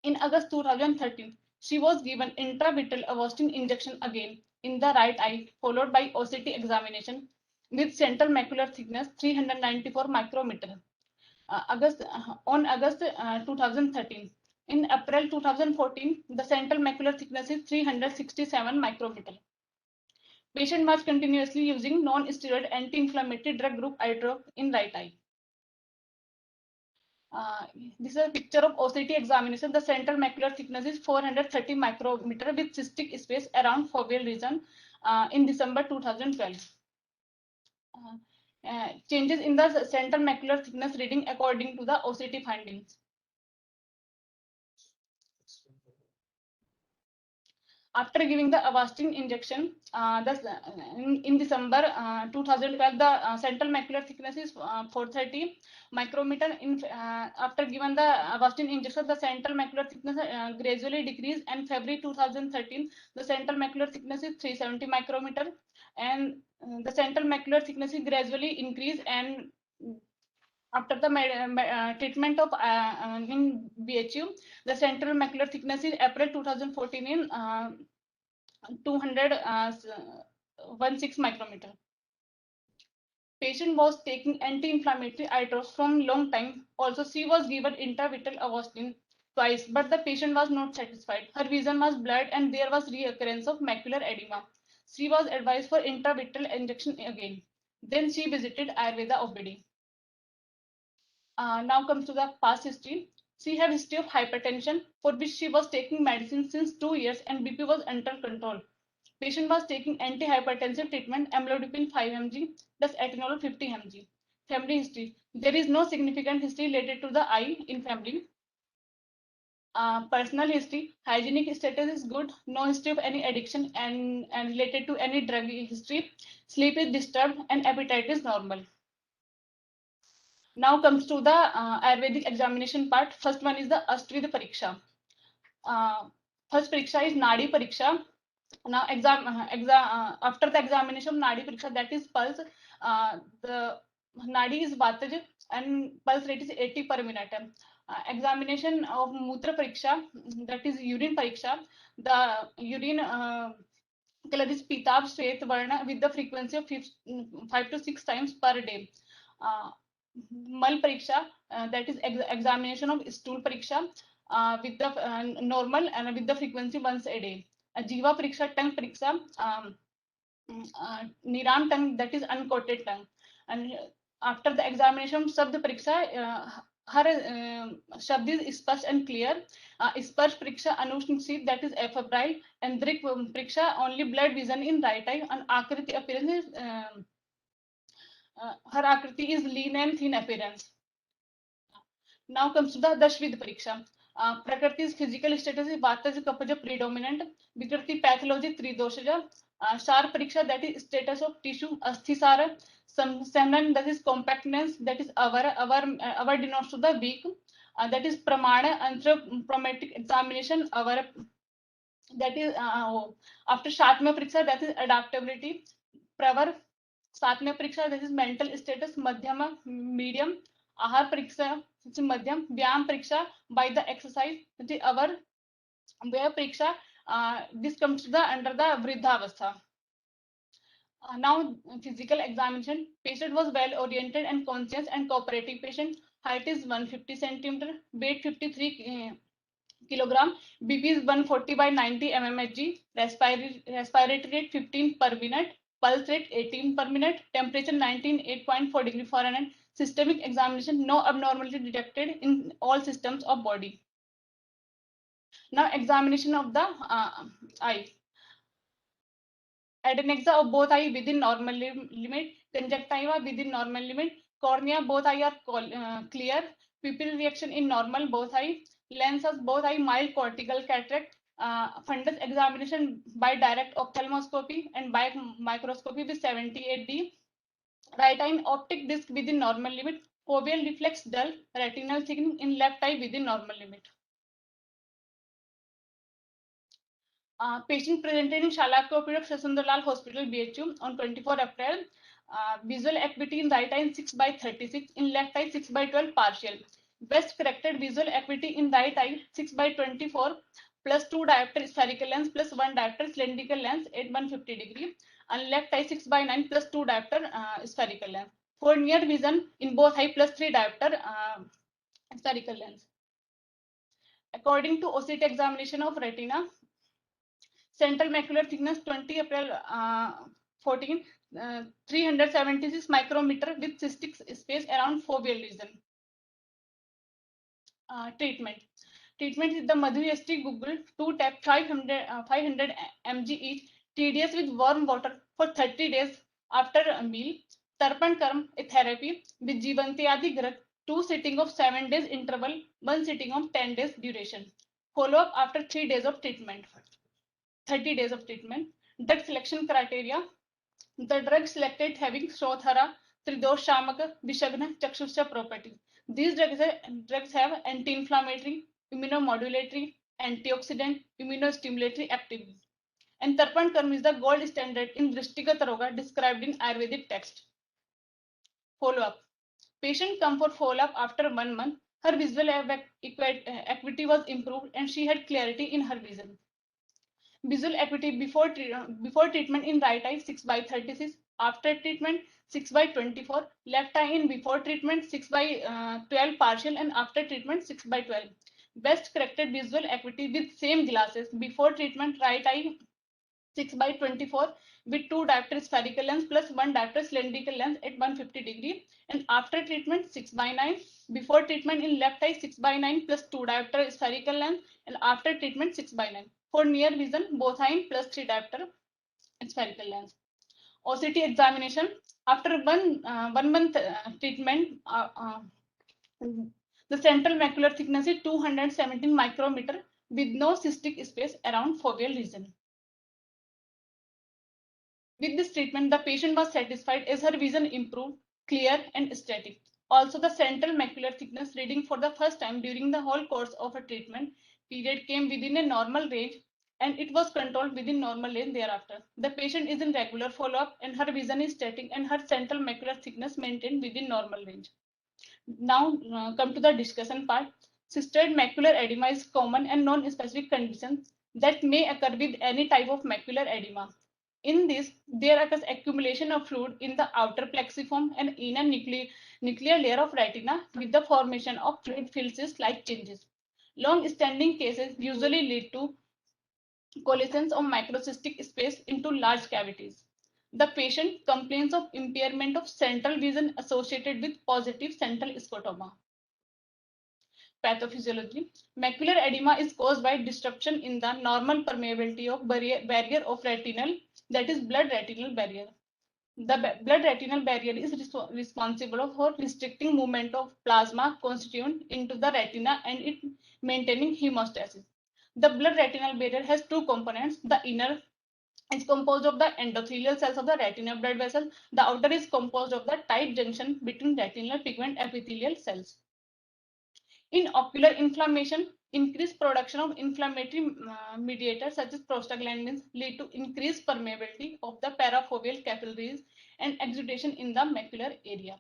In August 2013, she was given intravitreal Avastin injection again in the right eye, followed by OCT examination with central macular thickness 394 micrometer. On August 2013. In April 2014, the central macular thickness is 367 micrometer. Patient was continuously using non-steroid anti-inflammatory drug group eye drop in right eye. This is a picture of OCT examination. The central macular thickness is 430 micrometer with cystic space around foveal region in December 2012. Changes in the central macular thickness reading according to the OCT findings. After giving the Avastin injection, in December 2012, the central macular thickness is 430 micrometer. After given the Avastin injection, the central macular thickness gradually decreased, and February 2013, the central macular thickness is 370 micrometer. and the central macular thickness is gradually increased, and after the treatment of in BHU, the central macular thickness is April 2014 in 216 micrometer. Patient was taking anti-inflammatory eye drops from long time. Also, she was given intravitreal avastin twice, but the patient was not satisfied. Her vision was blurred and there was reoccurrence of macular edema. She was advised for intravitreal injection again. Then she visited Ayurveda OPD. Now comes to the past history. She had history of hypertension, for which she was taking medicine since 2 years and BP was under control. Patient was taking antihypertensive treatment, amlodipine 5 mg plus atenolol 50 mg. Family history. There is no significant history related to the eye in family. Personal history. Hygienic status is good. No history of any addiction and related to any drug history. Sleep is disturbed and appetite is normal. Now comes to the Ayurvedic examination part. First one is the Ashtvidha Pariksha. First Pariksha is Nadi Pariksha. Now after the examination of Nadi Pariksha, that is pulse, the Nadi is Vataj and pulse rate is 80 per minute. Examination of Mutra Pariksha, that is urine Pariksha. The urine color is Pitab Shvet Varna with the frequency of 5 to 6 times per day. Mal Pariksha, that is examination of stool Pariksha with the normal and with the frequency once a day. Jiva Pariksha, tongue Pariksha, Niram tongue, that is uncoated tongue. And after the examination of Shabd Pariksha, her Shabd is spasht and clear. Sparsh Pariksha, Anushnik, that is febrile. And Drik Pariksha, only blood vision in right eye. And Akriti appearance is her Akriti is lean and thin appearance. Now comes to the Dashvid Pariksha. Prakriti's physical status is Vataja Kapaja predominant. Vikriti pathology Tridoshaja. Shar Pariksha, that is status of tissue Asthisara. Semnan, that is compactness, that is Avar denotes to the weak. That is Pramana anthropometric examination. Avar, that is after Shatma Pariksha, that is adaptability. Pravar Satmya Pariksha, this is mental status, Madhyama, medium. Ahar Pariksha, which is Madhyam. Vyam Pariksha, by the exercise, which is our Vyam Pariksha, this comes to the under the Vridhavastha. Now, physical examination. Patient was well oriented and conscious and cooperative patient. Height is 150 centimeter, weight 53 kilogram, BP is 140 by 90 mmHg, respiratory rate 15 per minute, pulse rate 18 per minute, temperature 8.4 degree Fahrenheit. Systemic examination, no abnormality detected in all systems of body. Now examination of the eye. Adnexa of both eye within normal limit, conjunctiva within normal limit, cornea both eye are clear, pupil reaction in normal both eye, lenses both eye mild cortical cataract, fundus examination by direct ophthalmoscopy and by microscopy with 78D, right eye optic disc within normal limit, foveal reflex dull, retinal thickening in left eye within normal limit. Patient presented in Shalak OPD of Sundarlal Hospital, BHU on 24 April. Visual acuity in right eye 6 by 36, in left eye 6 by 12 partial. Best corrected visual acuity in right eye 6 by 24 plus 2 diopter spherical lens plus 1 diopter cylindrical lens at 150 degree, and left eye 6 by 9 plus 2 diopter spherical lens. For near vision in both eye plus 3 diopter spherical lens. According to OCT examination of retina, central macular thickness 20 April 14, 376 micrometer with cystic space around foveal region. Treatment is the Madhu ST Google 2 tap 500 mg each, TDS with warm water for 30 days after a meal. Tarpan Karm, a therapy with Jivanti Adi Grah, 2 sitting of 7 days interval, 1 sitting of 10 days duration. Follow up after 3 days of treatment. 30 days of treatment. Drug selection criteria. The drug selected having Shothara, Tridosh Shamaka, Vishagna, Chakshusha properties. These drugs have anti-inflammatory, immunomodulatory, antioxidant, immunostimulatory activity. and Tarpan Karma is the gold standard in Drishtigata Roga described in Ayurvedic text. Follow-up. Patient come for follow-up after 1 month. Her visual acuity was improved and she had clarity in her vision. Visual acuity before treatment in right eye 6/36, after treatment 6/24, left eye in before treatment 6/12 partial and after treatment 6/12. Best corrected visual acuity with same glasses before treatment right eye 6/24 with 2 diopter spherical lens plus 1 diopter cylindrical lens at 150 degree, and after treatment 6/9, before treatment in left eye 6/9 plus 2 diopter spherical lens, and after treatment 6/9. For near vision, both eye plus 3 diopter spherical lens. OCT examination after 1 month treatment. The central macular thickness is 217 micrometer with no cystic space around foveal region. With this treatment, the patient was satisfied as her vision improved, clear and static. Also, the central macular thickness reading for the first time during the whole course of a treatment period came within a normal range, and it was controlled within normal range thereafter. The patient is in regular follow-up and her vision is static and her central macular thickness maintained within normal range. Now come to the discussion part. Cystoid macular edema is common and non-specific condition that may occur with any type of macular edema. In this, there occurs accumulation of fluid in the outer plexiform and inner nuclear layer of retina with the formation of fluid-filled cyst-like changes. Long-standing cases usually lead to coalescence of microcystic space into large cavities. The patient complains of impairment of central vision associated with positive central scotoma. Pathophysiology. Macular edema is caused by disruption in the normal permeability of barrier of retinal, that is blood retinal barrier. The blood retinal barrier is responsible for restricting movement of plasma constituent into the retina and it maintaining hemostasis. The blood retinal barrier has two components. The inner is composed of the endothelial cells of the retinal blood vessel. The outer is composed of the tight junction between retinal pigment epithelial cells. In ocular inflammation, increased production of inflammatory mediators such as prostaglandins lead to increased permeability of the parafoveal capillaries and exudation in the macular area.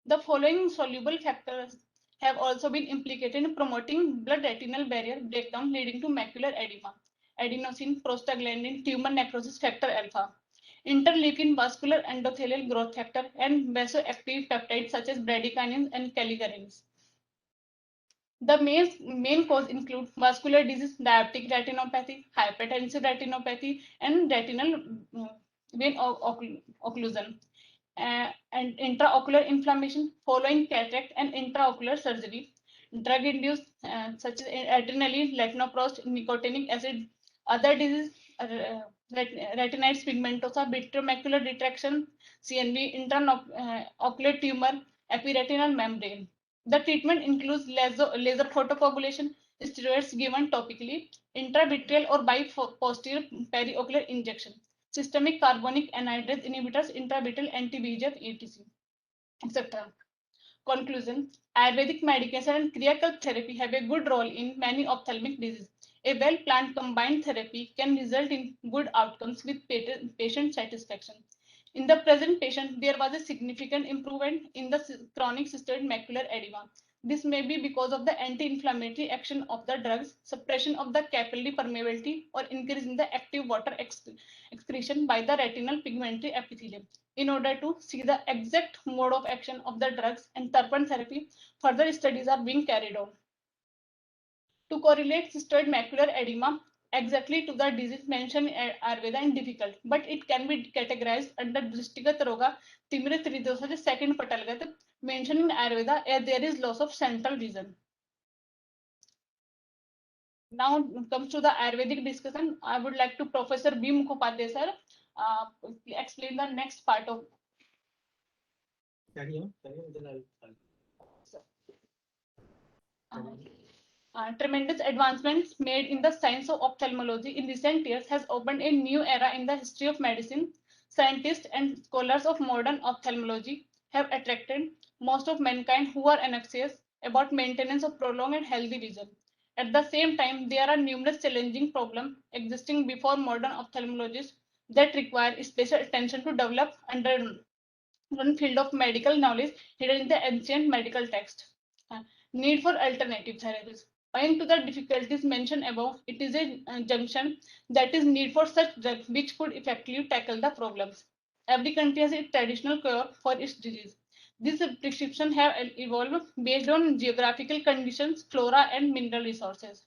The following soluble factors have also been implicated in promoting blood retinal barrier breakdown leading to macular edema: adenosine, prostaglandin, tumor necrosis factor alpha, interleukin, vascular endothelial growth factor, and vasoactive peptides such as bradykinins and kallikreins. The main cause include vascular disease, diabetic retinopathy, hypertensive retinopathy, and retinal vein occlusion, and intraocular inflammation following cataract and intraocular surgery, drug-induced such as adrenaline, latanoprost, nicotinic acid, other disease, retinitis pigmentosa, vitreomacular detraction, CNV, intraocular tumor, epiretinal membrane. The treatment includes laser photocoagulation, steroids given topically, intravitreal or posterior periocular injection, systemic carbonic anhydrase inhibitors, intravitreal anti-VEGF, etc. etc. Conclusion: Ayurvedic medication and Kriya therapy have a good role in many ophthalmic diseases. A well-planned combined therapy can result in good outcomes with patient satisfaction. In the present patient, there was a significant improvement in the chronic cystoid macular edema. This may be because of the anti-inflammatory action of the drugs, suppression of the capillary permeability, or increase in the active water excretion by the retinal pigmentary epithelium. In order to see the exact mode of action of the drugs and Tarpan therapy, further studies are being carried on. To correlate cystoid macular edema exactly to the disease mentioned in Ayurveda is difficult, but it can be categorized under Drishtigat Roga, Timrit Ridosha, second Patalgat, mentioned in Ayurveda, as there is loss of central vision. Now comes to the Ayurvedic discussion. I would like to Professor B. Mukhopadhyay sir explain the next part of. Tremendous advancements made in the science of ophthalmology in recent years has opened a new era in the history of medicine. Scientists and scholars of modern ophthalmology have attracted most of mankind who are anxious about maintenance of prolonged and healthy vision. At the same time, there are numerous challenging problems existing before modern ophthalmologists that require special attention to develop under one field of medical knowledge hidden in the ancient medical text. Need for alternative therapies. Owing to the difficulties mentioned above, it is a junction that is need for such drugs which could effectively tackle the problems. Every country has a traditional cure for its disease. These prescriptions have evolved based on geographical conditions, flora, and mineral resources.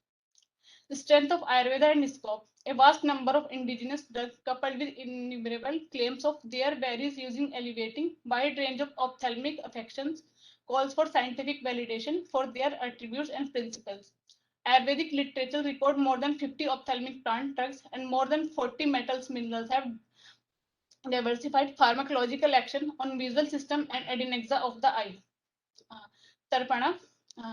The strength of Ayurveda and scope. A vast number of indigenous drugs coupled with innumerable claims of their varies using elevating wide range of ophthalmic affections calls for scientific validation for their attributes and principles. Ayurvedic literature record more than 50 ophthalmic plant drugs and more than 40 metals minerals have diversified pharmacological action on visual system and adnexa of the eye. Tarpana.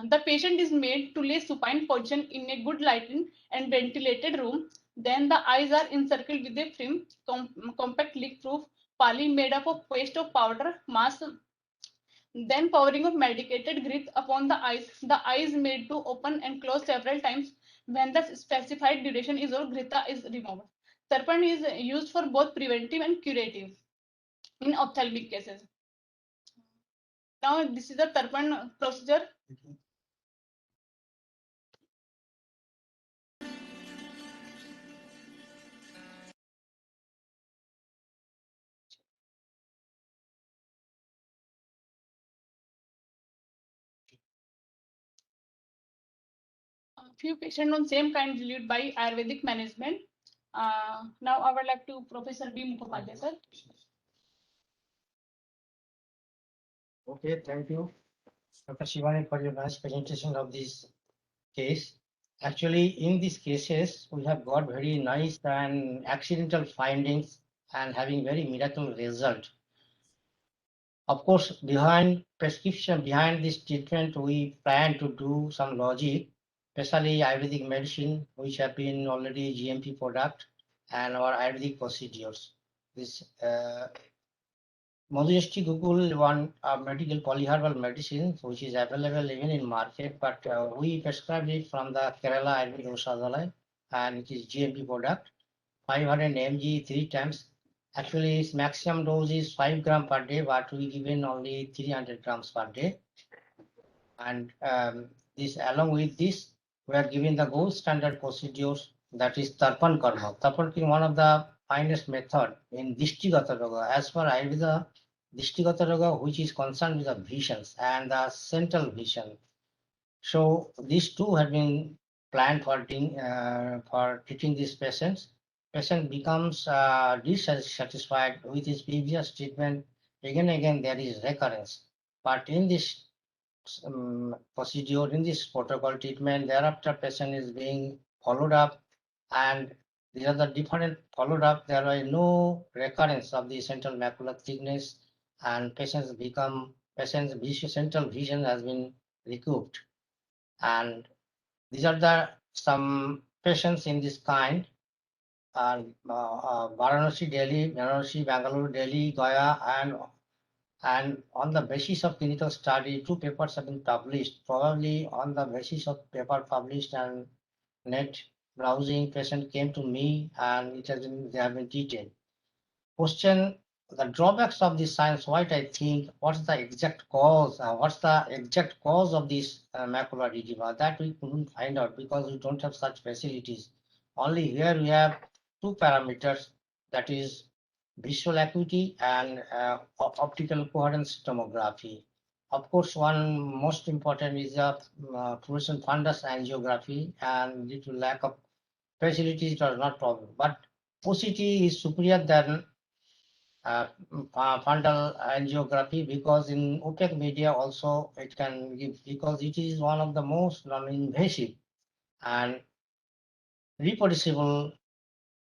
The patient is made to lay supine position in a good lighting and ventilated room. Then the eyes are encircled with a film, compact leak-proof pali made up of paste of powder, mask. Then powering of medicated grit upon the eyes. The eye is made to open and close several times when the specified duration is or grita is removed. Tarpan is used for both preventive and curative in ophthalmic cases. Now this is the Tarpan procedure. Few patients on same kind relieved by Ayurvedic management. Now I would like to Professor B. Mukhopadhyay, sir. Okay, thank you, Dr. Shivani, for your nice presentation of this case. Actually, in these cases, we have got very nice and accidental findings and having very miraculous result. Of course, behind prescription, behind this treatment, we plan to do some logic, especially Ayurvedic medicine, which have been already GMP product, and our Ayurvedic procedures. This Modusti Gukul one medical polyherbal medicine, which is available even in market, but we prescribed it from the Kerala Ayurvedic Aushadhalaya, and it is GMP product, 500 mg 3 times. Actually, its maximum dose is 5 grams per day, but we given only 300 grams per day. And this, along with this, we are giving the gold standard procedures, that is Tarpan Karma. Tarpan is one of the finest method in Dishtigata Roga. As per Ayurveda, Dishtigata Roga, which is concerned with the visions and the central vision. So these two have been planned for treating these patients. Patient becomes dissatisfied with his previous treatment. Again and again, there is recurrence. But in this procedure, in this protocol treatment, thereafter patient is being followed up, and these are the different followed up. There are no recurrence of the central macular thickness, and patient's central vision has been recouped. And these are the some patients in this kind. Varanasi, Delhi, Varanasi, Bangalore, Delhi, Gaya, and on the basis of clinical study, 2 papers have been published. Probably on the basis of paper published and net browsing, patient came to me and they have been treated. Question: the drawbacks of this science, what I think, what's the exact cause? What's the exact cause of this macular edema? That we couldn't find out because we don't have such facilities. Only here we have 2 parameters, that is visual acuity and optical coherence tomography. Of course, one most important is the fluorescent fundus angiography, and due to lack of facilities, it was not problem. But OCT is superior than fundal angiography, because in opaque media also it can give, because it is one of the most non-invasive and reproducible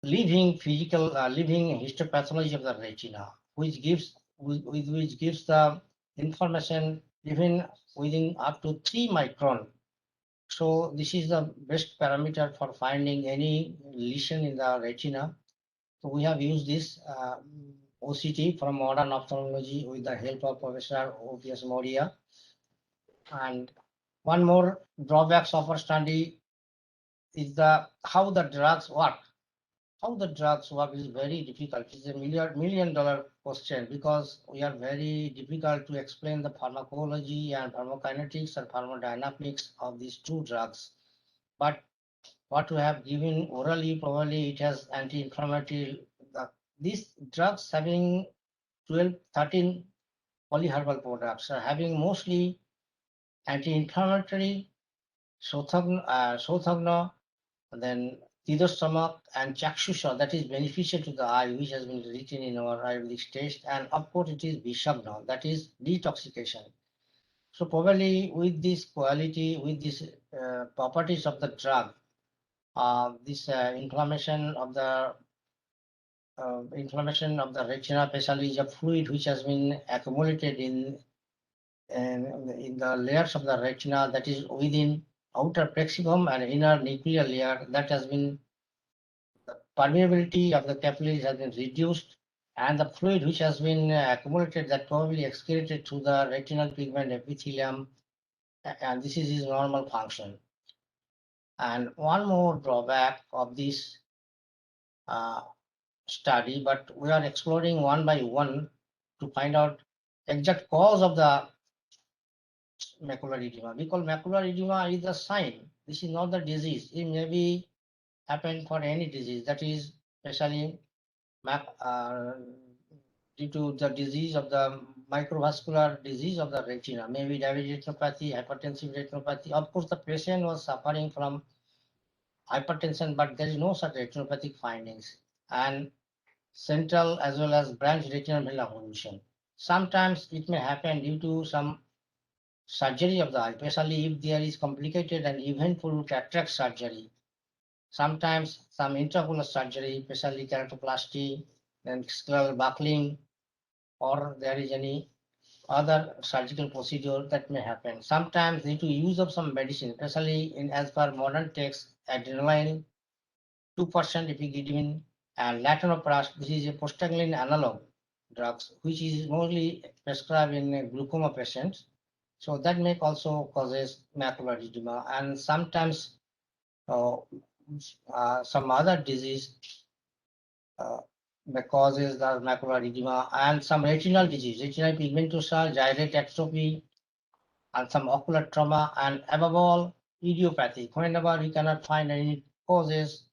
living histopathology of the retina, which gives the information even within up to 3 micron. So this is the best parameter for finding any lesion in the retina. So we have used this OCT from modern ophthalmology with the help of Professor O.P.S. Moria. And one more drawbacks of our study, is how the drugs work. How the drugs work is very difficult. It's a million dollar question because we are very difficult to explain the pharmacology and pharmacokinetics and pharmacodynamics of these two drugs. But what we have given orally, probably it has anti-inflammatory. These drugs having 12, 13 polyherbal products are having mostly anti-inflammatory, Sothagna, then Tidostomach and Chakshusha, that is beneficial to the eye, which has been written in our Ayurvedic text, and of course it is Vishagna, that is detoxification. So probably with this quality, with these properties of the drug, this inflammation of the retina, especially is a fluid which has been accumulated in the layers of the retina, that is within outer plexigum and inner nuclear layer, that has been, the permeability of the capillaries has been reduced, and the fluid which has been accumulated, that probably excreted through the retinal pigment epithelium, and this is its normal function. And one more drawback of this study, but we are exploring one by one to find out exact cause of the macular edema. Because macular edema is a sign. This is not the disease. It may be happen for any disease. That is especially due to the disease of the microvascular disease of the retina, maybe diabetic retinopathy, hypertensive retinopathy. Of course, the patient was suffering from hypertension, but there is no such retinopathic findings. And central as well as branch retinal malformation. Sometimes it may happen due to some surgery of the eye, especially if there is complicated and eventful cataract surgery. Sometimes some intraocular surgery, especially keratoplasty, then scleral buckling, or there is any other surgical procedure that may happen. Sometimes due to use of some medicine, especially in as per modern text, adrenaline, 2% epigidin, and latanoprast. This is a prostaglandin analog drugs, which is mostly prescribed in glaucoma patients. So that may also causes macular edema, and sometimes some other disease causes the macular edema, and some retinal disease, retinal pigmentosa, gyrate atrophy, and some ocular trauma, and above all, idiopathic. Whenever we cannot find any causes,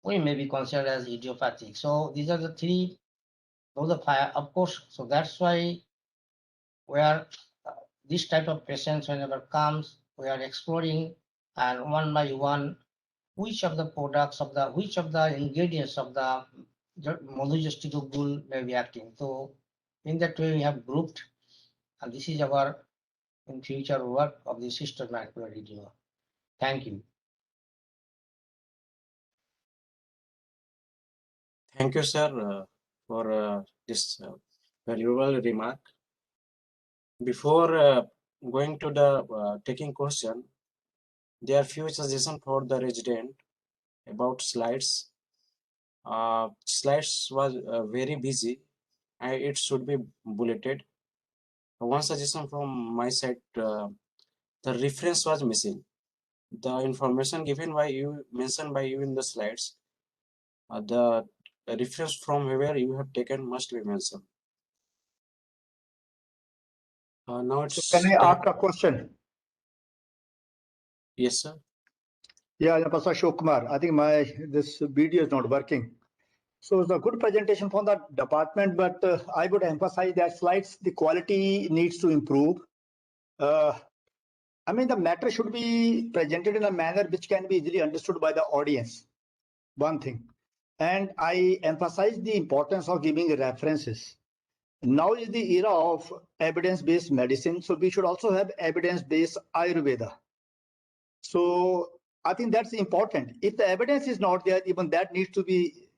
we may be considered as idiopathic. So these are the three, those are five, of course. So that's why we are this type of patients, whenever comes, we are exploring and one by one which of the products of the which of the ingredients of the monogesticule may be acting. So in that way we have grouped, and this is our in future work of the sister macular edema. Thank you. Thank you, sir, for this valuable remark. Before going to the taking question, there are few suggestions for the resident about slides. Slides was very busy, and it should be bulleted. One suggestion from my side, the reference was missing. The information given by you, mentioned by you in the slides, the reference from where you have taken must be mentioned. Now it's So can I ask a question? Yes, sir. Yeah, Professor Ashok Kumar. I think this video is not working. So it's a good presentation from the department, but I would emphasize that slides, the quality needs to improve. I mean, the matter should be presented in a manner which can be easily understood by the audience. One thing. And I emphasize the importance of giving references. Now is the era of evidence-based medicine. So we should also have evidence-based Ayurveda. So I think that's important. If the evidence is not there, even that needs to be,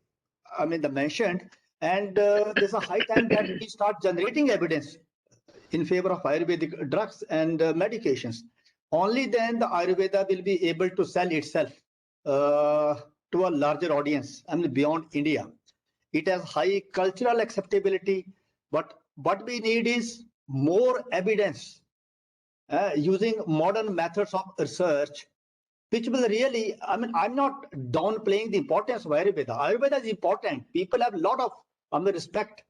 mentioned. And there's a high time that we start generating evidence in favor of Ayurvedic drugs and medications. Only then the Ayurveda will be able to sell itself to a larger audience, beyond India. It has high cultural acceptability, but what we need is more evidence using modern methods of research which will really, I mean, I'm not downplaying the importance of Ayurveda. Ayurveda is important. People have a lot of respect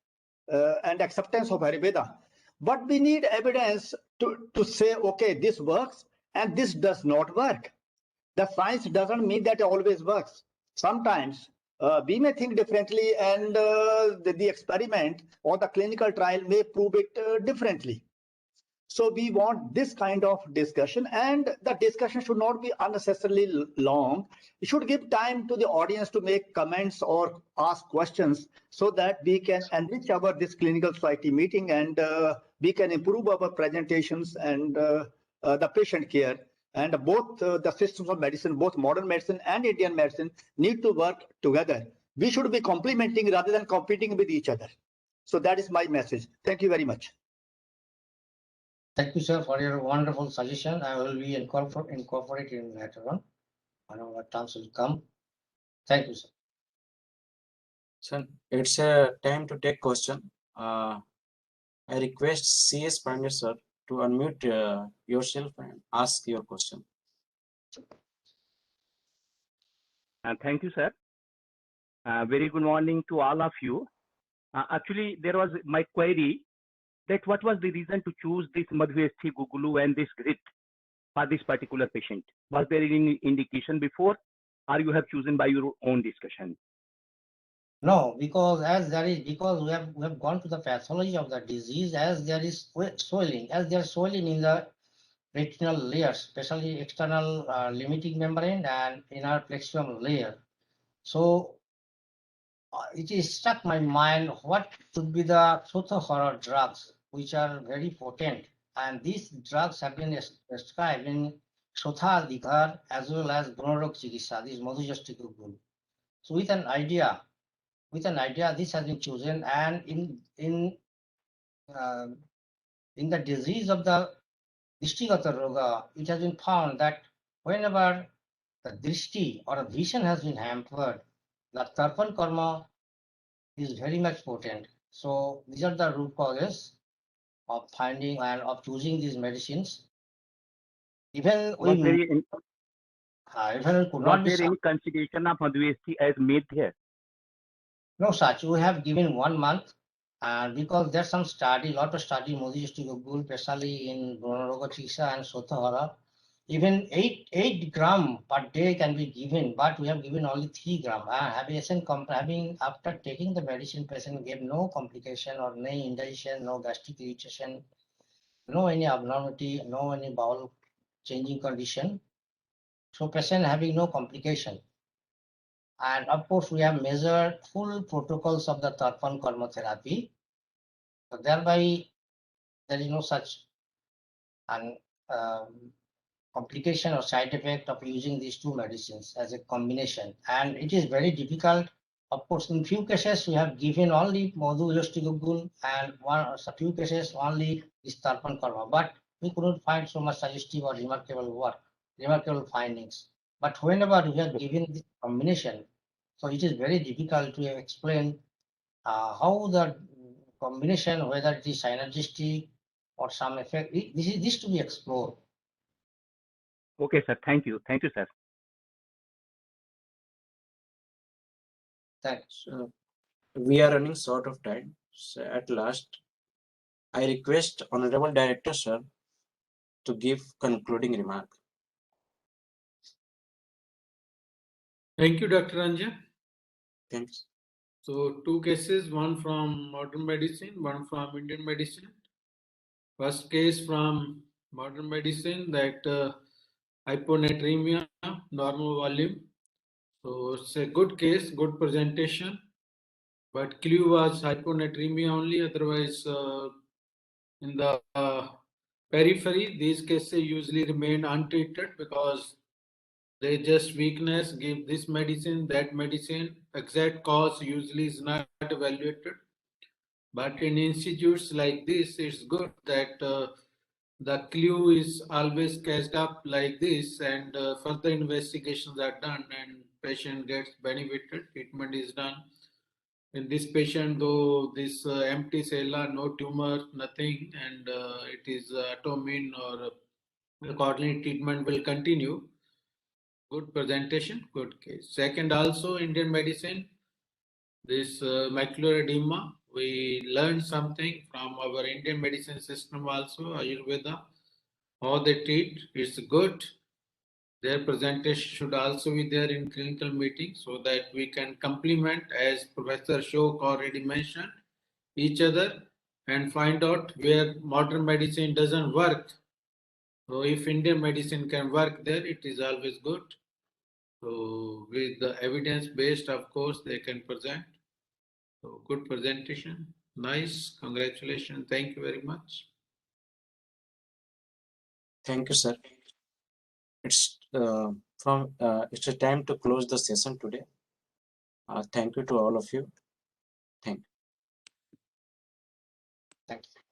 and acceptance of Ayurveda. But we need evidence to say, okay, this works and this does not work. The science doesn't mean that it always works. Sometimes we may think differently, and the experiment or the clinical trial may prove it differently. So we want this kind of discussion, and the discussion should not be unnecessarily long. We should give time to the audience to make comments or ask questions so that we can enrich this clinical society meeting, and we can improve our presentations and the patient care. And both the systems of medicine, both modern medicine and Indian medicine, need to work together. We should be complementing rather than competing with each other. So that is my message. Thank you very much. Thank you, sir, for your wonderful suggestion. I will be incorporating later on. I know what times will come. Thank you, sir. Sir, it's a time to take question. I request CS Pandey sir to unmute yourself and ask your question. Thank you, sir. Very good morning to all of you. Actually, there was my query that what was the reason to choose this Madhvesti Gugulu and this grit for this particular patient? Was there any indication before, or you have chosen by your own discussion? No, because we have gone to the pathology of the disease, as there is swelling, in the retinal layers, especially external limiting membrane and inner plexiform layer. So it is struck my mind what should be the Sotha drugs, which are very potent, and these drugs have been prescribed in Sotha Dikar as well as Gonarok Chikitsa, this Madhvesti Gugulu. So with an idea, this has been chosen, and in the disease of the Dristigata Roga, it has been found that whenever the drishti or a vision has been hampered, the Tarpan Karma is very much potent. So these are the root causes of finding and of choosing these medicines. Even we could not be any consideration of Madhvesti as made here? No such. We have given 1 month, and because there's some study, lot of study, Madhvesti Gugulu, especially in Gonarok Chikitsa and Sothahara. Even 8 gram per day can be given, but we have given only 3 gram. After taking the medicine, patient gave no complication or no indigestion, no gastric irritation, no any abnormality, no any bowel changing condition. So patient having no complication. And of course, we have measured full protocols of the Tarpan Karma therapy. So thereby, there is no such complication or side effect of using these two medicines as a combination. And it is very difficult. Of course, in few cases, we have given only Madhvesti Gugulu, and a few cases only this Tarpan Karma. But we couldn't find so much suggestive or remarkable findings. But whenever we have given this combination, so it is very difficult to explain how the combination, whether it is synergistic or some effect, this to be explored. Okay, sir. Thank you. Thank you, sir. Thanks. We are running short of time. So at last, I request Honorable Director, sir, to give concluding remark. Thank you, Dr. Ranjan. Thanks. So 2 cases, one from modern medicine, one from Indian medicine. First case from modern medicine, that hyponatremia, normal volume. So it's a good case, good presentation, but clue was hyponatremia only. Otherwise, in the periphery, these cases usually remain untreated because they just weakness, give this medicine, that medicine. Exact cause usually is not evaluated. But in institutes like this, it's good that the clue is always catched up like this, and further investigations are done and patient gets benefited, treatment is done. In this patient, though, this empty cella, no tumor, nothing, and it is autoimmune or accordingly treatment will continue. good presentation, good case. Second, also Indian medicine, this macular edema, we learned something from our Indian medicine system also, Ayurveda, how they treat, it's good. Their presentation should also be there in clinical meetings so that we can complement, as Professor Shok already mentioned, each other and find out where modern medicine doesn't work. So if Indian medicine can work there, it is always good. So with the evidence based, of course, they can present. So good presentation. Nice. Congratulations. Thank you very much. Thank you, sir. It's it's a time to close the session today. Thank you to all of you. Thank you. Thank you.